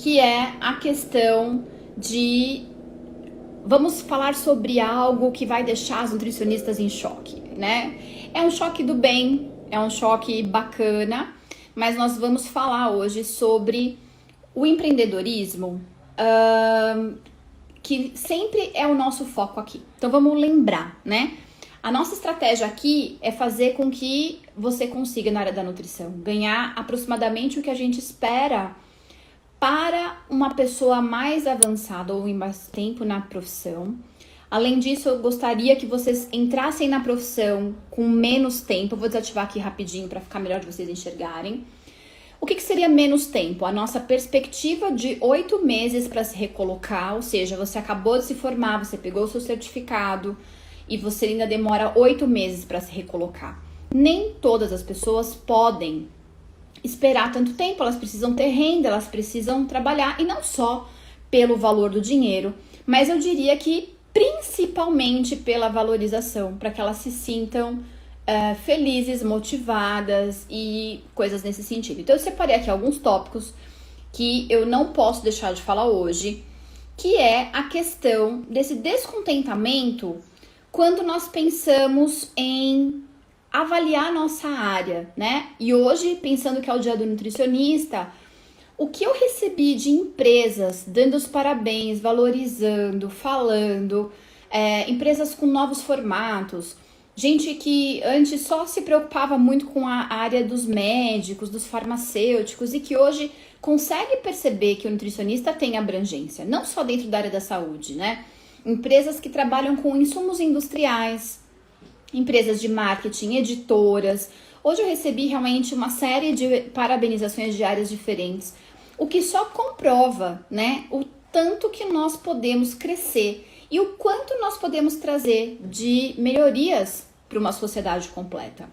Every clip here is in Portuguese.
que é a questão de... Vamos falar sobre algo que vai deixar as nutricionistas em choque, né? É um choque do bem, é um choque bacana, mas nós vamos falar hoje sobre o empreendedorismo, que sempre é o nosso foco aqui. Então vamos lembrar, né? A nossa estratégia aqui é fazer com que você consiga, na área da nutrição, ganhar aproximadamente o que a gente espera para uma pessoa mais avançada ou em mais tempo na profissão. Além disso, eu gostaria que vocês entrassem na profissão com menos tempo. Eu vou desativar aqui rapidinho para ficar melhor de vocês enxergarem. O que seria menos tempo? A nossa perspectiva de 8 meses para se recolocar, ou seja, você acabou de se formar, você pegou o seu certificado e você ainda demora 8 meses para se recolocar. Nem todas as pessoas podem esperar tanto tempo, elas precisam ter renda, elas precisam trabalhar, e não só pelo valor do dinheiro, mas eu diria que principalmente pela valorização, para que elas se sintam felizes, motivadas e coisas nesse sentido. Então eu separei aqui alguns tópicos que eu não posso deixar de falar hoje, que é a questão desse descontentamento quando nós pensamos em avaliar nossa área, né? E hoje, pensando que é o dia do nutricionista, o que eu recebi de empresas dando os parabéns, valorizando, falando, empresas com novos formatos, gente que antes só se preocupava muito com a área dos médicos, dos farmacêuticos, e que hoje consegue perceber que o nutricionista tem abrangência, não só dentro da área da saúde, né? Empresas que trabalham com insumos industriais, empresas de marketing, editoras. Hoje eu recebi realmente uma série de parabenizações de áreas diferentes, o que só comprova, né, o tanto que nós podemos crescer e o quanto nós podemos trazer de melhorias para uma sociedade completa.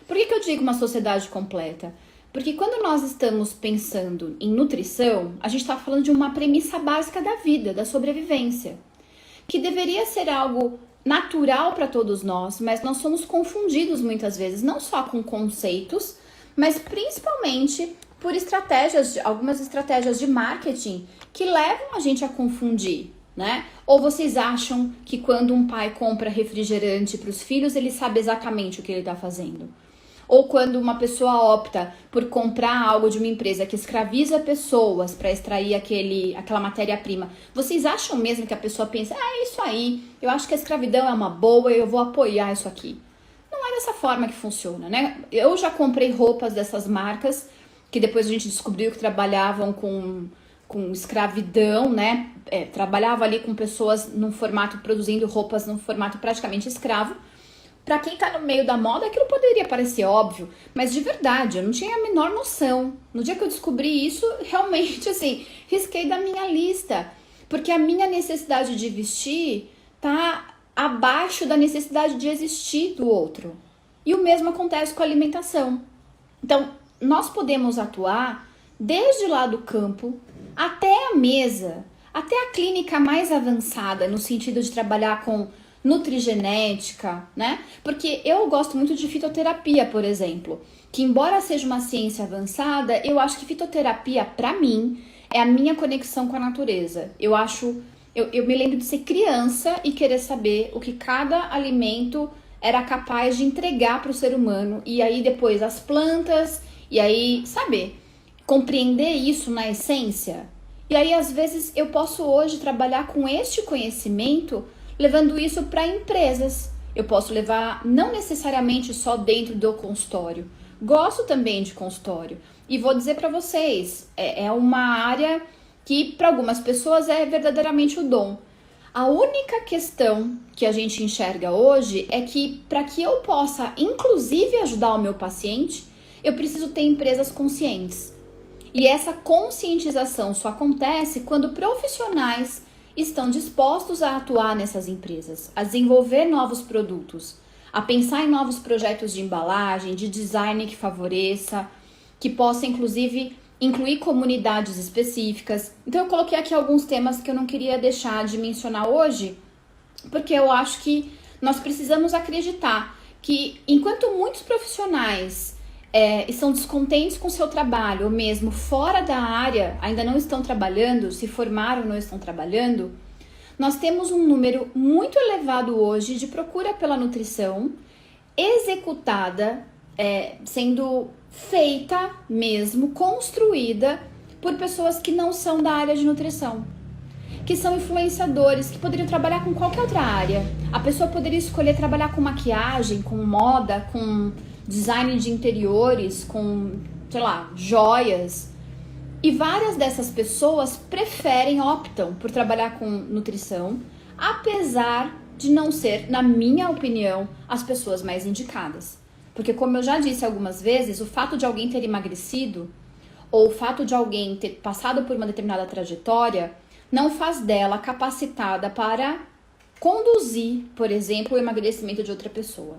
Por que eu digo uma sociedade completa? Porque quando nós estamos pensando em nutrição, a gente está falando de uma premissa básica da vida, da sobrevivência, que deveria ser algo natural para todos nós, mas nós somos confundidos muitas vezes, não só com conceitos, mas principalmente por algumas estratégias de marketing que levam a gente a confundir, né? Ou vocês acham que quando um pai compra refrigerante para os filhos, ele sabe exatamente o que ele está fazendo? Ou quando uma pessoa opta por comprar algo de uma empresa que escraviza pessoas para extrair aquela matéria-prima, vocês acham mesmo que a pessoa pensa, é isso aí, eu acho que a escravidão é uma boa e eu vou apoiar isso aqui? Não é dessa forma que funciona, né? Eu já comprei roupas dessas marcas, que depois a gente descobriu que trabalhavam com escravidão, né? Trabalhava ali com pessoas num formato, produzindo roupas num formato praticamente escravo. Pra quem tá no meio da moda, aquilo poderia parecer óbvio, mas de verdade, eu não tinha a menor noção. No dia que eu descobri isso, realmente, assim, risquei da minha lista, porque a minha necessidade de vestir tá abaixo da necessidade de existir do outro. E o mesmo acontece com a alimentação. Então, nós podemos atuar desde lá do campo até a mesa, até a clínica mais avançada, no sentido de trabalhar com nutrigenética, né? Porque eu gosto muito de fitoterapia, por exemplo, que embora seja uma ciência avançada, eu acho que fitoterapia, para mim, é a minha conexão com a natureza. Eu me lembro de ser criança e querer saber o que cada alimento era capaz de entregar para o ser humano, e aí depois as plantas, e aí, sabe, compreender isso na essência. E aí, às vezes, eu posso hoje trabalhar com este conhecimento levando isso para empresas. Eu posso levar não necessariamente só dentro do consultório. Gosto também de consultório. E vou dizer para vocês, é uma área que para algumas pessoas é verdadeiramente o dom. A única questão que a gente enxerga hoje é que para que eu possa, inclusive, ajudar o meu paciente, eu preciso ter empresas conscientes. E essa conscientização só acontece quando profissionais estão dispostos a atuar nessas empresas, a desenvolver novos produtos, a pensar em novos projetos de embalagem, de design que favoreça, que possa inclusive incluir comunidades específicas. Então eu coloquei aqui alguns temas que eu não queria deixar de mencionar hoje, porque eu acho que nós precisamos acreditar que enquanto muitos profissionais estão descontentes com o seu trabalho, ou mesmo fora da área, ainda não estão trabalhando, se formaram ou não estão trabalhando, nós temos um número muito elevado hoje de procura pela nutrição executada, sendo feita mesmo, construída por pessoas que não são da área de nutrição, que são influenciadores, que poderiam trabalhar com qualquer outra área. A pessoa poderia escolher trabalhar com maquiagem, com moda, com design de interiores, com, sei lá, joias. E várias dessas pessoas optam por trabalhar com nutrição, apesar de não ser, na minha opinião, as pessoas mais indicadas. Porque, como eu já disse algumas vezes, o fato de alguém ter emagrecido ou o fato de alguém ter passado por uma determinada trajetória não faz dela capacitada para conduzir, por exemplo, o emagrecimento de outra pessoa.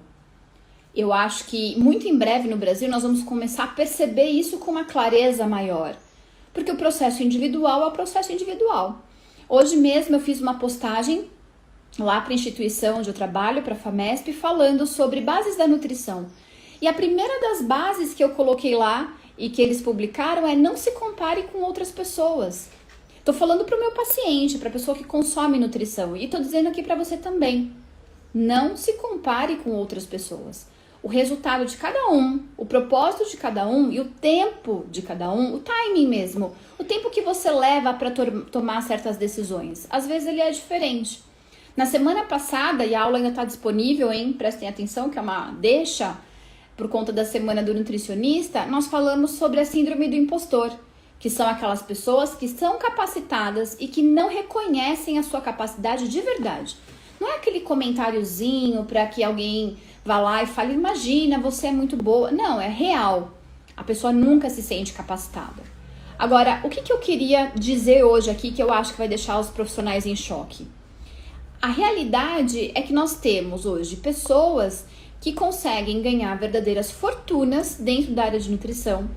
Eu acho que muito em breve no Brasil nós vamos começar a perceber isso com uma clareza maior. Porque o processo individual é o processo individual. Hoje mesmo eu fiz uma postagem lá para a instituição onde eu trabalho, para a FAMESP, falando sobre bases da nutrição. E a primeira das bases que eu coloquei lá e que eles publicaram é: não se compare com outras pessoas. Tô falando para o meu paciente, para a pessoa que consome nutrição, e tô dizendo aqui para você também. Não se compare com outras pessoas. O resultado de cada um, o propósito de cada um e o tempo de cada um, o timing mesmo, o tempo que você leva para tomar certas decisões, às vezes ele é diferente. Na semana passada, e a aula ainda está disponível, hein? Prestem atenção, que é uma deixa, por conta da semana do nutricionista, nós falamos sobre a síndrome do impostor, que são aquelas pessoas que são capacitadas e que não reconhecem a sua capacidade de verdade. Não é aquele comentáriozinho para que alguém vá lá e fale: imagina, você é muito boa. Não, é real. A pessoa nunca se sente capacitada. Agora, o que eu queria dizer hoje aqui que eu acho que vai deixar os profissionais em choque? A realidade é que nós temos hoje pessoas que conseguem ganhar verdadeiras fortunas dentro da área de nutrição,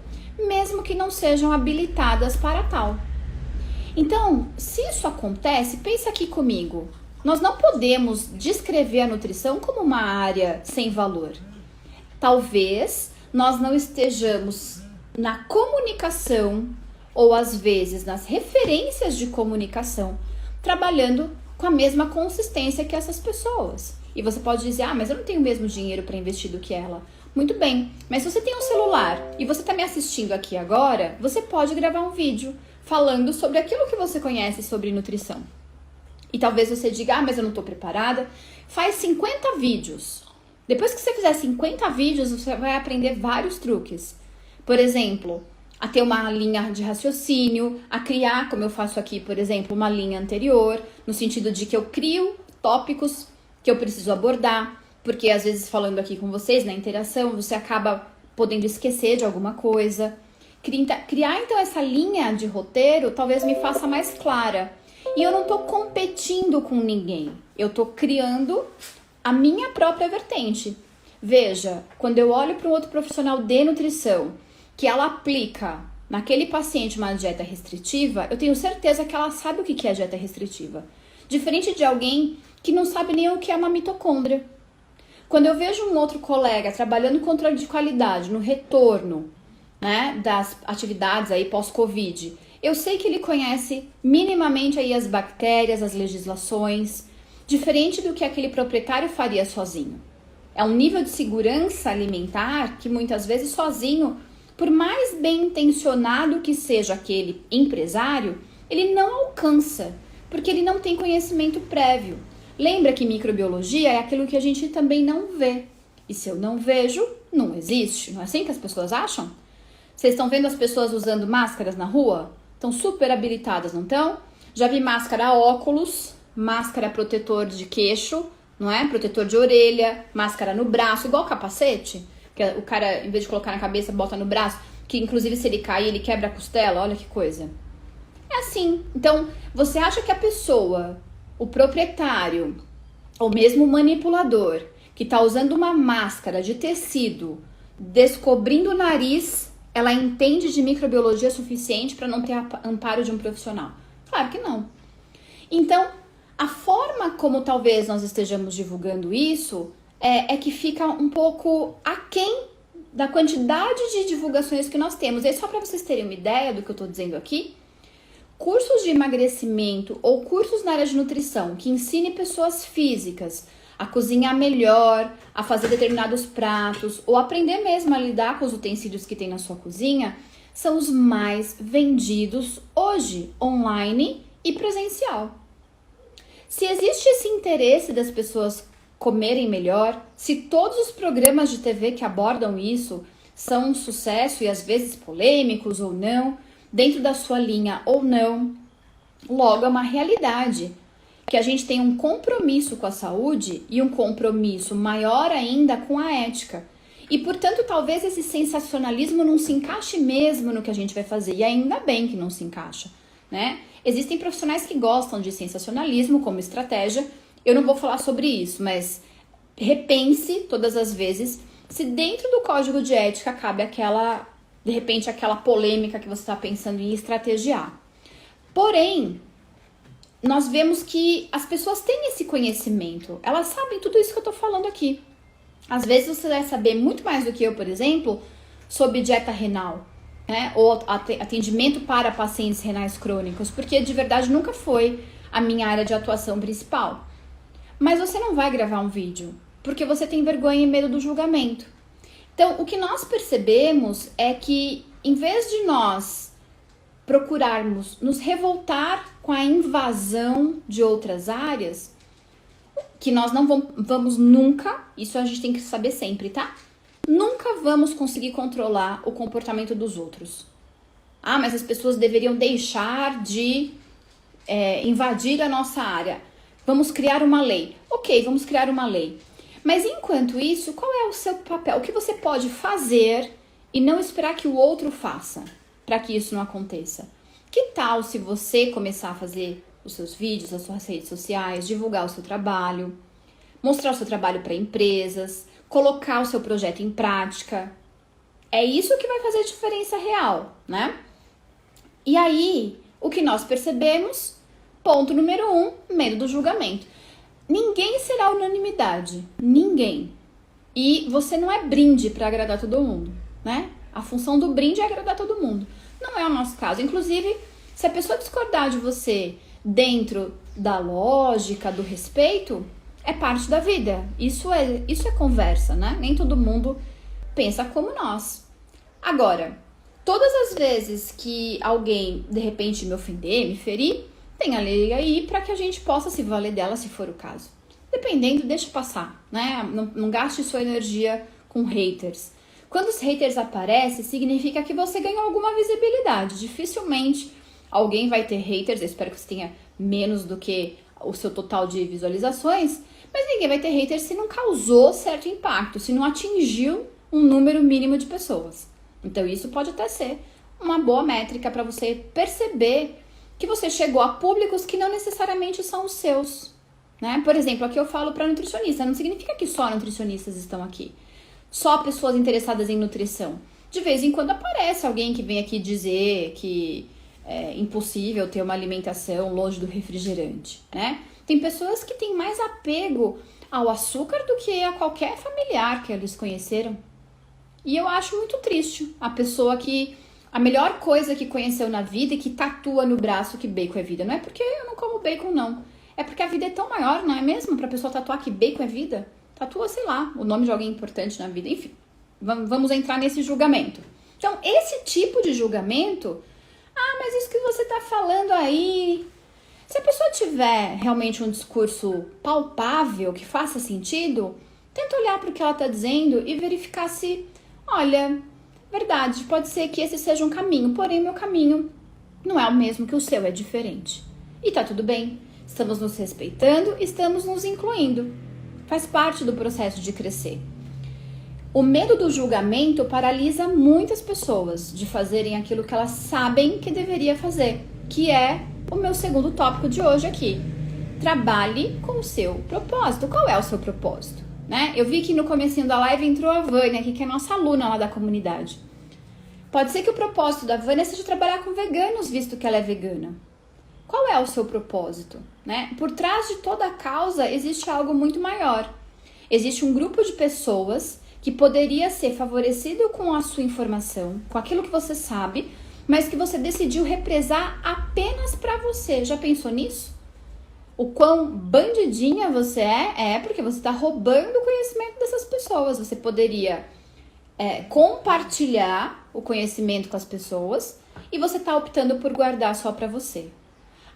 mesmo que não sejam habilitadas para tal. Então, se isso acontece, pensa aqui comigo. Nós não podemos descrever a nutrição como uma área sem valor. Talvez nós não estejamos na comunicação ou às vezes nas referências de comunicação trabalhando com a mesma consistência que essas pessoas. E você pode dizer: ah, mas eu não tenho o mesmo dinheiro para investir do que ela. Muito bem, mas se você tem um celular e você está me assistindo aqui agora, você pode gravar um vídeo falando sobre aquilo que você conhece sobre nutrição. E talvez você diga: ah, mas eu não estou preparada. Faz 50 vídeos. Depois que você fizer 50 vídeos, você vai aprender vários truques. Por exemplo, a ter uma linha de raciocínio, a criar, como eu faço aqui, por exemplo, uma linha anterior, no sentido de que eu crio tópicos que eu preciso abordar, porque às vezes falando aqui com vocês, na interação, você acaba podendo esquecer de alguma coisa. Criar então essa linha de roteiro talvez me faça mais clara. E eu não tô competindo com ninguém, eu tô criando a minha própria vertente. Veja, quando eu olho para um outro profissional de nutrição, que ela aplica naquele paciente uma dieta restritiva, eu tenho certeza que ela sabe o que é dieta restritiva. Diferente de alguém que não sabe nem o que é uma mitocôndria. Quando eu vejo um outro colega trabalhando com controle de qualidade no retorno, né, das atividades aí pós-Covid, eu sei que ele conhece minimamente aí as bactérias, as legislações, diferente do que aquele proprietário faria sozinho. É um nível de segurança alimentar que muitas vezes sozinho, por mais bem intencionado que seja aquele empresário, ele não alcança, porque ele não tem conhecimento prévio. Lembra que microbiologia é aquilo que a gente também não vê. E se eu não vejo, não existe. Não é assim que as pessoas acham? Vocês estão vendo as pessoas usando máscaras na rua? Estão super habilitadas, não estão? Já vi máscara óculos, máscara protetor de queixo, não é? Protetor de orelha, máscara no braço, igual capacete. Que o cara, em vez de colocar na cabeça, bota no braço. Que inclusive se ele cair, ele quebra a costela. Olha que coisa. É assim. Então, você acha que a pessoa, o proprietário, ou mesmo o manipulador, que está usando uma máscara de tecido, descobrindo o nariz, ela entende de microbiologia suficiente para não ter amparo de um profissional? Claro que não. Então, a forma como talvez nós estejamos divulgando isso é que fica um pouco aquém da quantidade de divulgações que nós temos. E só para vocês terem uma ideia do que eu estou dizendo aqui, cursos de emagrecimento ou cursos na área de nutrição que ensine pessoas físicas a cozinhar melhor, a fazer determinados pratos ou aprender mesmo a lidar com os utensílios que tem na sua cozinha, são os mais vendidos hoje, online e presencial. Se existe esse interesse das pessoas comerem melhor, se todos os programas de TV que abordam isso são um sucesso e às vezes polêmicos ou não, dentro da sua linha ou não, logo é uma realidade que a gente tem um compromisso com a saúde e um compromisso maior ainda com a ética. E, portanto, talvez esse sensacionalismo não se encaixe mesmo no que a gente vai fazer. E ainda bem que não se encaixa, né? Existem profissionais que gostam de sensacionalismo como estratégia. Eu não vou falar sobre isso, mas repense todas as vezes se dentro do código de ética cabe de repente, aquela polêmica que você está pensando em estrategiar. Porém, nós vemos que as pessoas têm esse conhecimento. Elas sabem tudo isso que eu estou falando aqui. Às vezes você vai saber muito mais do que eu, por exemplo, sobre dieta renal, né? Ou atendimento para pacientes renais crônicos, porque de verdade nunca foi a minha área de atuação principal. Mas você não vai gravar um vídeo, porque você tem vergonha e medo do julgamento. Então, o que nós percebemos é que, em vez de nós procurarmos nos revoltar com a invasão de outras áreas, que nós não vamos nunca, isso a gente tem que saber sempre, tá? Nunca vamos conseguir controlar o comportamento dos outros. Ah, mas as pessoas deveriam deixar de invadir a nossa área. Vamos criar uma lei. Ok, vamos criar uma lei. Mas enquanto isso, qual é o seu papel? O que você pode fazer e não esperar que o outro faça para que isso não aconteça? Que tal se você começar a fazer os seus vídeos, as suas redes sociais, divulgar o seu trabalho, mostrar o seu trabalho para empresas, colocar o seu projeto em prática? É isso que vai fazer diferença real, né? E aí, o que nós percebemos? Ponto número 1, medo do julgamento. Ninguém será unanimidade, ninguém. E você não é brinde para agradar todo mundo, né? A função do brinde é agradar todo mundo. Não é o nosso caso. Inclusive, se a pessoa discordar de você dentro da lógica, do respeito, é parte da vida. Isso é conversa, né? Nem todo mundo pensa como nós. Agora, todas as vezes que alguém, de repente, me ofender, me ferir, tem a lei aí para que a gente possa se valer dela se for o caso. Dependendo, deixa passar, né? Não gaste sua energia com haters. Quando os haters aparecem, significa que você ganhou alguma visibilidade. Dificilmente alguém vai ter haters, eu espero que você tenha menos do que o seu total de visualizações, mas ninguém vai ter haters se não causou certo impacto, se não atingiu um número mínimo de pessoas. Então isso pode até ser uma boa métrica para você perceber que você chegou a públicos que não necessariamente são os seus, né? Por exemplo, aqui eu falo para nutricionista, não significa que só nutricionistas estão aqui, só pessoas interessadas em nutrição. De vez em quando aparece alguém que vem aqui dizer que é impossível ter uma alimentação longe do refrigerante, né? Tem pessoas que têm mais apego ao açúcar do que a qualquer familiar que eles conheceram. E eu acho muito triste a pessoa que a melhor coisa que conheceu na vida e que tatua no braço que bacon é vida. Não é porque eu não como bacon, não. É porque a vida é tão maior, não é mesmo? Pra pessoa tatuar que bacon é vida. Tatua, sei lá, o nome de alguém importante na vida. Enfim, vamos entrar nesse julgamento. Então, esse tipo de julgamento... Ah, mas isso que você tá falando aí... Se a pessoa tiver realmente um discurso palpável, que faça sentido, tenta olhar para o que ela tá dizendo e verificar se... Olha... Verdade, pode ser que esse seja um caminho, porém o meu caminho não é o mesmo que o seu, é diferente. E tá tudo bem, estamos nos respeitando, estamos nos incluindo. Faz parte do processo de crescer. O medo do julgamento paralisa muitas pessoas de fazerem aquilo que elas sabem que deveria fazer, que é o meu segundo tópico de hoje aqui. Trabalhe com o seu propósito. Qual é o seu propósito? Né? Eu vi que no comecinho da live entrou a Vânia aqui, que é nossa aluna lá da comunidade. Pode ser que o propósito da Vânia seja trabalhar com veganos, visto que ela é vegana. Qual é o seu propósito? Né? Por trás de toda a causa existe algo muito maior. Existe um grupo de pessoas que poderia ser favorecido com a sua informação, com aquilo que você sabe, mas que você decidiu represar apenas para você. Já pensou nisso? O quão bandidinha você é porque você está roubando o conhecimento dessas pessoas. Você poderia compartilhar o conhecimento com as pessoas e você está optando por guardar só para você.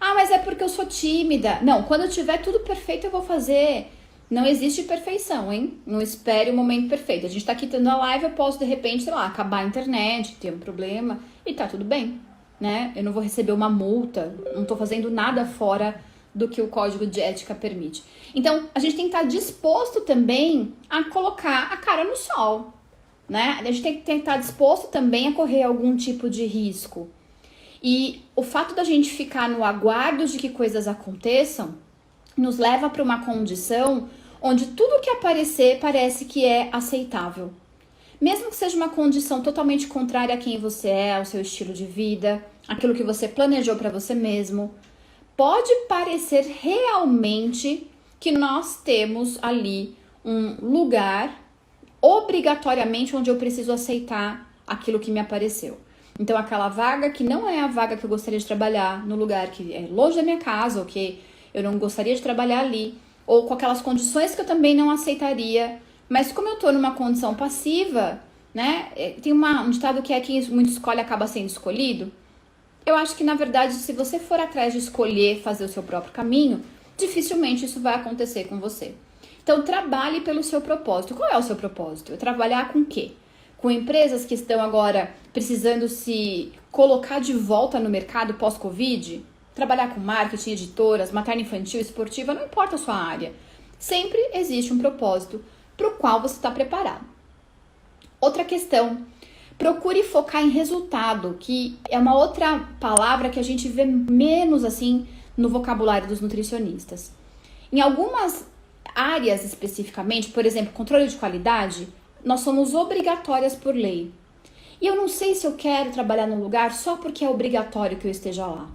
Ah, mas é porque eu sou tímida. Não, quando eu tiver tudo perfeito eu vou fazer. Não existe perfeição, hein? Não espere o momento perfeito. A gente tá aqui tendo a live, eu posso de repente, sei lá, acabar a internet, ter um problema e tá tudo bem, né? Eu não vou receber uma multa, não tô fazendo nada fora do que o código de ética permite. Então, a gente tem que estar disposto também a colocar a cara no sol, né? A gente tem que estar disposto também a correr algum tipo de risco. E o fato da gente ficar no aguardo de que coisas aconteçam nos leva para uma condição onde tudo que aparecer parece que é aceitável. Mesmo que seja uma condição totalmente contrária a quem você é, ao seu estilo de vida, aquilo que você planejou para você mesmo, pode parecer realmente que nós temos ali um lugar obrigatoriamente onde eu preciso aceitar aquilo que me apareceu. Então, aquela vaga que não é a vaga que eu gostaria de trabalhar, no lugar que é longe da minha casa, ou que eu não gostaria de trabalhar ali, ou com aquelas condições que eu também não aceitaria. Mas como eu tô numa condição passiva, né? Tem um ditado que é quem muito escolhe acaba sendo escolhido. Eu acho que, na verdade, se você for atrás de escolher fazer o seu próprio caminho, dificilmente isso vai acontecer com você. Então, trabalhe pelo seu propósito. Qual é o seu propósito? É trabalhar com o quê? Com empresas que estão agora precisando se colocar de volta no mercado pós-Covid? Trabalhar com marketing, editoras, materno-infantil, esportiva, não importa a sua área. Sempre existe um propósito para o qual você está preparado. Outra questão, procure focar em resultado, que é uma outra palavra que a gente vê menos assim no vocabulário dos nutricionistas. Em algumas áreas especificamente, por exemplo, controle de qualidade, nós somos obrigatórias por lei. E eu não sei se eu quero trabalhar num lugar só porque é obrigatório que eu esteja lá.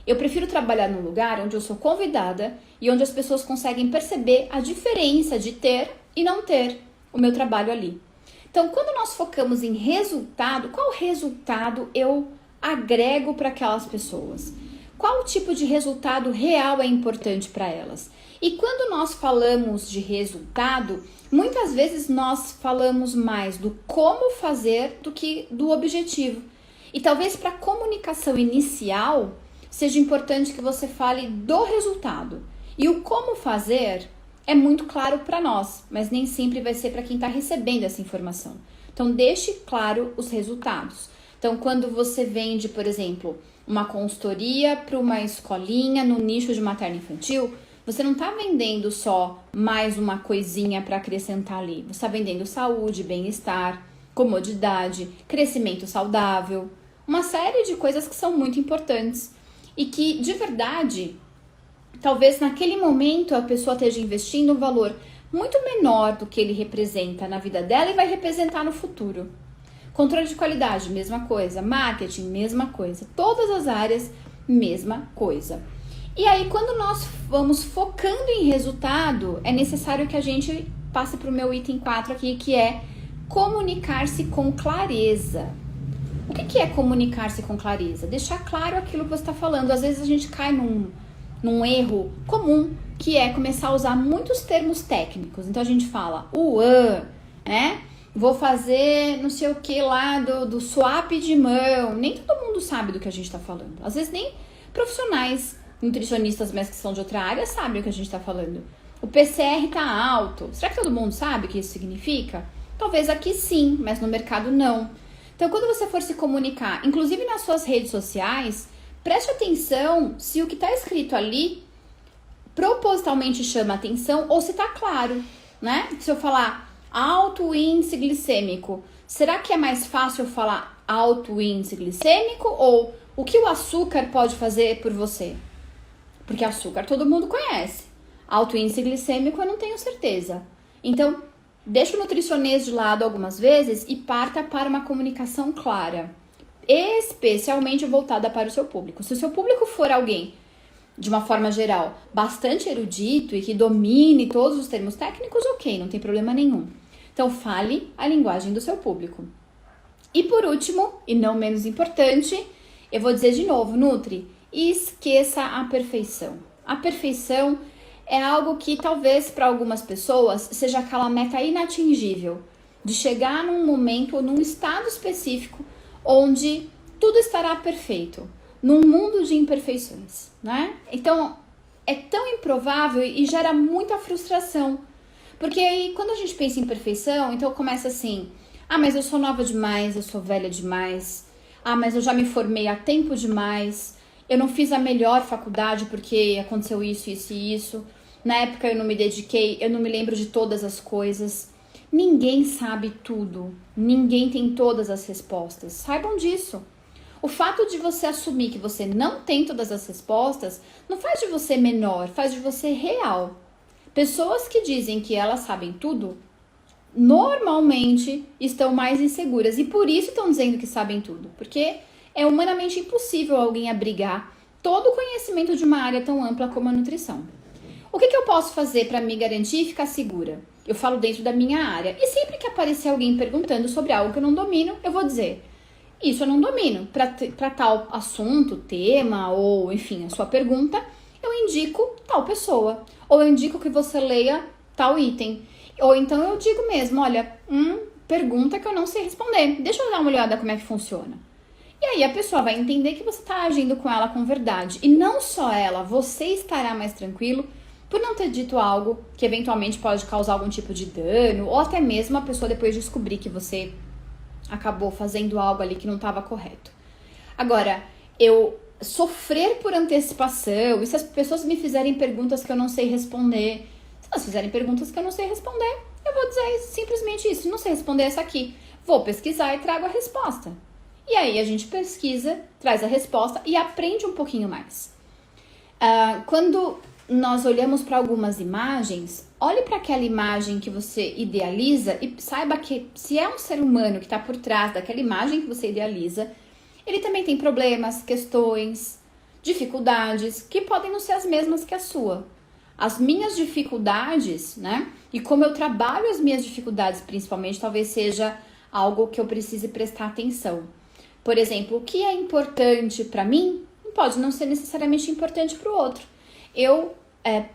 Eu prefiro trabalhar num lugar onde eu sou convidada e onde as pessoas conseguem perceber a diferença de ter e não ter o meu trabalho ali. Então, quando nós focamos em resultado, qual resultado eu agrego para aquelas pessoas? Qual tipo de resultado real é importante para elas? E quando nós falamos de resultado, muitas vezes nós falamos mais do como fazer do que do objetivo. E talvez para a comunicação inicial seja importante que você fale do resultado. E o como fazer é muito claro para nós, mas nem sempre vai ser para quem está recebendo essa informação. Então, deixe claro os resultados. Então, quando você vende, por exemplo, uma consultoria para uma escolinha no nicho de materno-infantil, você não está vendendo só mais uma coisinha para acrescentar ali. Você está vendendo saúde, bem-estar, comodidade, crescimento saudável, uma série de coisas que são muito importantes e que, de verdade, talvez naquele momento a pessoa esteja investindo um valor muito menor do que ele representa na vida dela e vai representar no futuro. Controle de qualidade, mesma coisa. Marketing, mesma coisa. Todas as áreas, mesma coisa. E aí, quando nós vamos focando em resultado, é necessário que a gente passe para o meu item 4 aqui, que é comunicar-se com clareza. O que é comunicar-se com clareza? Deixar claro aquilo que você está falando. Às vezes a gente cai num erro comum, que é começar a usar muitos termos técnicos. Então a gente fala né? Vou fazer não sei o que lá do swap de mão. Nem todo mundo sabe do que a gente está falando. Às vezes nem profissionais nutricionistas, mas que são de outra área, sabem o que a gente está falando. O PCR tá alto. Será que todo mundo sabe o que isso significa? Talvez aqui sim, mas no mercado não. Então, quando você for se comunicar, inclusive nas suas redes sociais, preste atenção se o que está escrito ali propositalmente chama atenção ou se está claro, né? Se eu falar alto índice glicêmico, será que é mais fácil eu falar alto índice glicêmico ou o que o açúcar pode fazer por você? Porque açúcar todo mundo conhece. Alto índice glicêmico eu não tenho certeza. Então, deixa o nutricionista de lado algumas vezes e parta para uma comunicação clara, especialmente voltada para o seu público. Se o seu público for alguém, de uma forma geral, bastante erudito e que domine todos os termos técnicos, ok, não tem problema nenhum. Então, fale a linguagem do seu público. E por último, e não menos importante, eu vou dizer de novo, Nutri, esqueça a perfeição. A perfeição é algo que talvez para algumas pessoas seja aquela meta inatingível, de chegar num momento ou num estado específico onde tudo estará perfeito, num mundo de imperfeições, né? Então, é tão improvável e gera muita frustração. Porque aí, quando a gente pensa em perfeição, então começa assim, mas eu sou nova demais, eu sou velha demais, mas eu já me formei há tempo demais, eu não fiz a melhor faculdade porque aconteceu isso, isso e isso, na época eu não me dediquei, eu não me lembro de todas as coisas. Ninguém sabe tudo, ninguém tem todas as respostas, saibam disso. O fato de você assumir que você não tem todas as respostas não faz de você menor, faz de você real. Pessoas que dizem que elas sabem tudo, normalmente estão mais inseguras e por isso estão dizendo que sabem tudo, porque é humanamente impossível alguém abrigar todo o conhecimento de uma área tão ampla como a nutrição. O que eu posso fazer para me garantir e ficar segura? Eu falo dentro da minha área e sempre que aparecer alguém perguntando sobre algo que eu não domino, eu vou dizer: isso eu não domino. Para tal assunto, tema ou enfim, a sua pergunta, eu indico tal pessoa. Ou eu indico que você leia tal item. Ou então eu digo mesmo, olha, pergunta que eu não sei responder. Deixa eu dar uma olhada como é que funciona. E aí a pessoa vai entender que você está agindo com ela com verdade. E não só ela, você estará mais tranquilo por não ter dito algo que eventualmente pode causar algum tipo de dano. Ou até mesmo a pessoa depois descobrir que você acabou fazendo algo ali que não estava correto. Agora, eu sofrer por antecipação, e se as pessoas me fizerem perguntas que eu não sei responder, se elas fizerem perguntas que eu não sei responder, eu vou dizer simplesmente isso, não sei responder essa aqui, vou pesquisar e trago a resposta. E aí a gente pesquisa, traz a resposta e aprende um pouquinho mais. Quando nós olhamos para algumas imagens, olhe para aquela imagem que você idealiza e saiba que se é um ser humano que está por trás daquela imagem que você idealiza, ele também tem problemas, questões, dificuldades que podem não ser as mesmas que a sua. As minhas dificuldades, né? E como eu trabalho as minhas dificuldades, principalmente, talvez seja algo que eu precise prestar atenção. Por exemplo, o que é importante para mim pode não ser necessariamente importante para o outro. Eu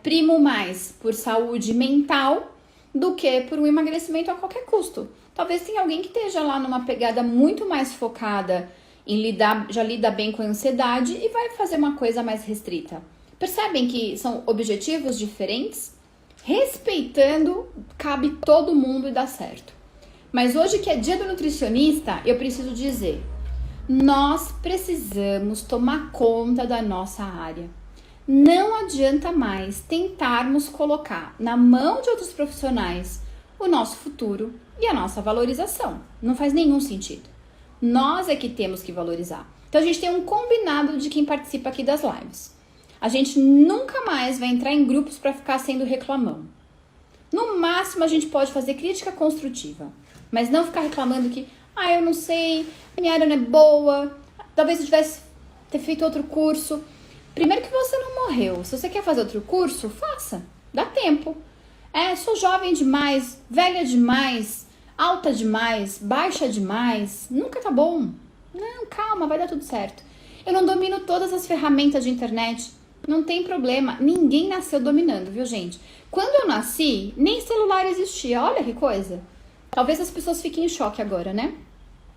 primo mais por saúde mental do que por um emagrecimento a qualquer custo. Talvez tenha alguém que esteja lá numa pegada muito mais focada em já lida bem com a ansiedade e vai fazer uma coisa mais restrita. Percebem que são objetivos diferentes? Respeitando, cabe todo mundo e dá certo. Mas hoje que é dia do nutricionista, eu preciso dizer, nós precisamos tomar conta da nossa área. Não adianta mais tentarmos colocar na mão de outros profissionais o nosso futuro e a nossa valorização. Não faz nenhum sentido. Nós é que temos que valorizar. Então a gente tem um combinado de quem participa aqui das lives. A gente nunca mais vai entrar em grupos para ficar sendo reclamão. No máximo a gente pode fazer crítica construtiva, mas não ficar reclamando que, eu não sei, minha área não é boa, talvez eu tivesse ter feito outro curso. Primeiro que você não morreu. Se você quer fazer outro curso, faça. Dá tempo. Sou jovem demais, velha demais, alta demais, baixa demais. Nunca tá bom. Não, calma, vai dar tudo certo. Eu não domino todas as ferramentas de internet. Não tem problema. Ninguém nasceu dominando, viu, gente? Quando eu nasci, nem celular existia. Olha que coisa. Talvez as pessoas fiquem em choque agora, né?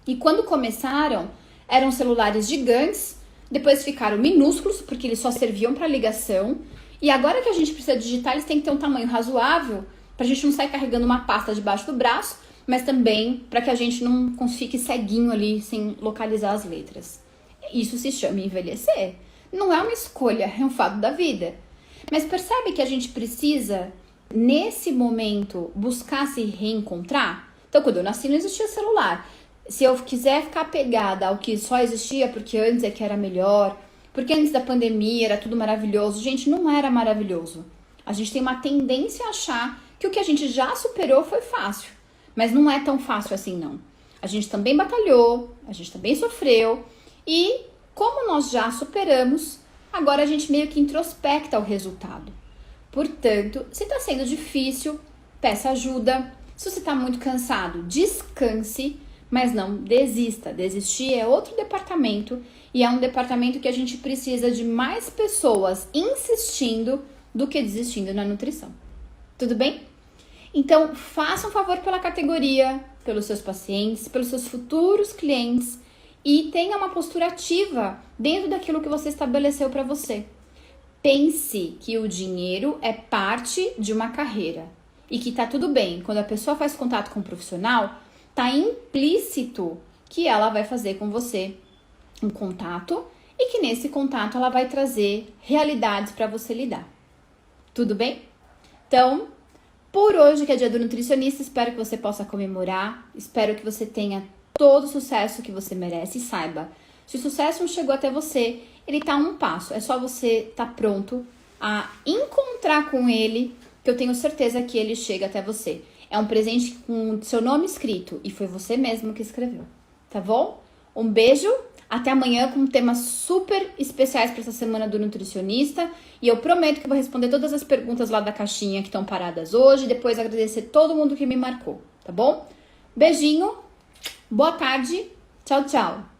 E quando começaram, eram celulares gigantes. Depois ficaram minúsculos, porque eles só serviam para ligação. E agora que a gente precisa digitar, eles têm que ter um tamanho razoável, para a gente não sair carregando uma pasta debaixo do braço, mas também para que a gente não fique ceguinho ali, sem localizar as letras. Isso se chama envelhecer. Não é uma escolha, é um fato da vida. Mas percebe que a gente precisa, nesse momento, buscar se reencontrar? Então, quando eu nasci, não existia celular. Se eu quiser ficar apegada ao que só existia porque antes é que era melhor, porque antes da pandemia era tudo maravilhoso, gente, não era maravilhoso. A gente tem uma tendência a achar que o que a gente já superou foi fácil, mas não é tão fácil assim, não. A gente também batalhou, a gente também sofreu e, como nós já superamos, agora a gente meio que introspecta o resultado. Portanto, se está sendo difícil, peça ajuda. Se você está muito cansado, descanse, mas não desista. Desistir é outro departamento e é um departamento que a gente precisa de mais pessoas insistindo do que desistindo na nutrição. Tudo bem? Então, faça um favor pela categoria, pelos seus pacientes, pelos seus futuros clientes e tenha uma postura ativa dentro daquilo que você estabeleceu para você. Pense que o dinheiro é parte de uma carreira e que tá tudo bem. Quando a pessoa faz contato com um profissional, tá implícito que ela vai fazer com você um contato e que nesse contato ela vai trazer realidades para você lidar. Tudo bem? Então, por hoje, que é dia do nutricionista, espero que você possa comemorar, espero que você tenha todo o sucesso que você merece e saiba, se o sucesso não chegou até você, ele tá a um passo, é só você estar pronto a encontrar com ele, que eu tenho certeza que ele chega até você. É um presente com seu nome escrito e foi você mesmo que escreveu, tá bom? Um beijo, até amanhã com temas super especiais para essa semana do nutricionista e eu prometo que eu vou responder todas as perguntas lá da caixinha que estão paradas hoje e depois agradecer todo mundo que me marcou, tá bom? Beijinho, boa tarde, tchau, tchau!